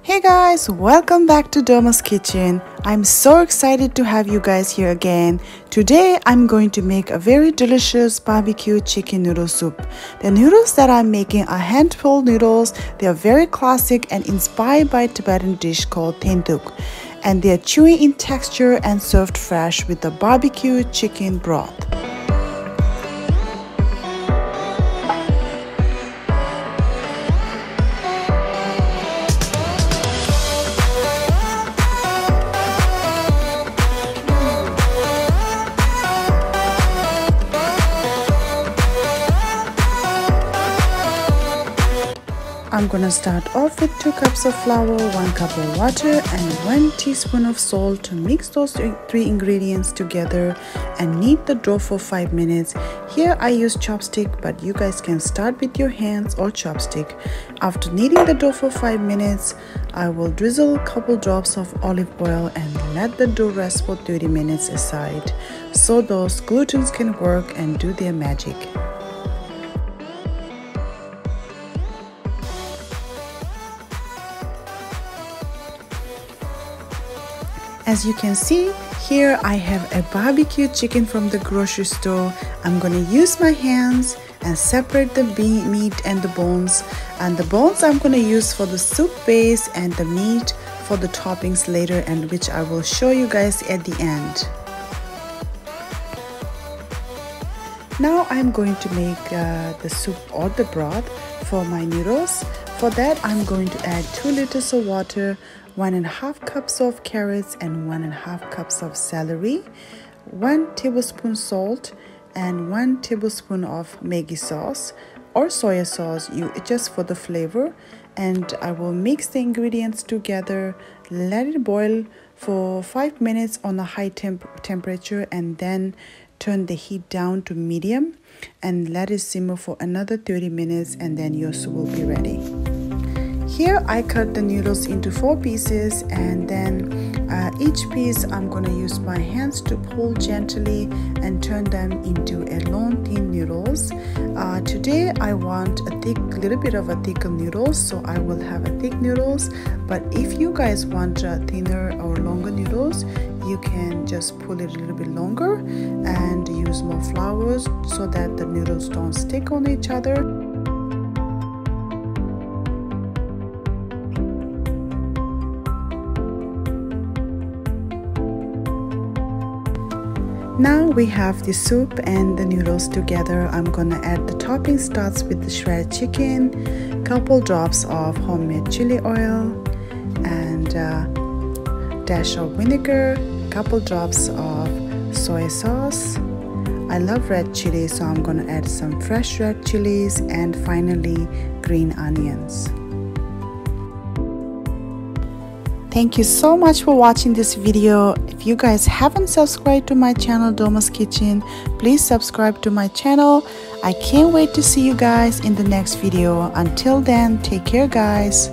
Hey guys, welcome back to Doma's Kitchen. I'm so excited to have you guys here again. Today I'm going to make a very delicious barbecue chicken noodle soup. The noodles that I'm making are hand-pulled noodles. They are very classic and inspired by a Tibetan dish called tenduk. And they are chewy in texture and served fresh with the barbecue chicken broth. I'm gonna start off with 2 cups of flour, 1 cup of water and 1 teaspoon of salt to mix those 3 ingredients together and knead the dough for 5 minutes. Here I use chopstick, but you guys can start with your hands or chopstick. After kneading the dough for 5 minutes, I will drizzle a couple drops of olive oil and let the dough rest for 30 minutes aside so those glutens can work and do their magic. As you can see, here I have a barbecue chicken from the grocery store. I'm gonna use my hands and separate the meat and the bones. And the bones I'm gonna use for the soup base and the meat for the toppings later, and which I will show you guys at the end. Now I'm going to make the soup or the broth for my noodles. For that I'm going to add 2 liters of water, 1.5 cups of carrots and 1.5 cups of celery, 1 tablespoon salt and 1 tablespoon of Maggi sauce or soy sauce, just for the flavor. And I will mix the ingredients together, let it boil for 5 minutes on a high temperature, and then turn the heat down to medium and let it simmer for another 30 minutes, and then your soup will be ready. Here I cut the noodles into 4 pieces, and then each piece I'm going to use my hands to pull gently and turn them into a long thin noodles. Today I want a little bit of a thicker noodles, so I will have a thick noodles. But if you guys want thinner or longer noodles, you can just pull it a little bit longer and use more flour so that the noodles don't stick on each other. Now we have the soup and the noodles together. I'm gonna add the topping. Starts with the shredded chicken, couple drops of homemade chili oil, and dash of vinegar, couple drops of soy sauce. I love red chili, so I'm gonna add some fresh red chilies, and finally green onions. Thank you so much for watching this video. If you guys haven't subscribed to my channel Doma's Kitchen, please subscribe to my channel. I can't wait to see you guys in the next video. Until then, take care guys.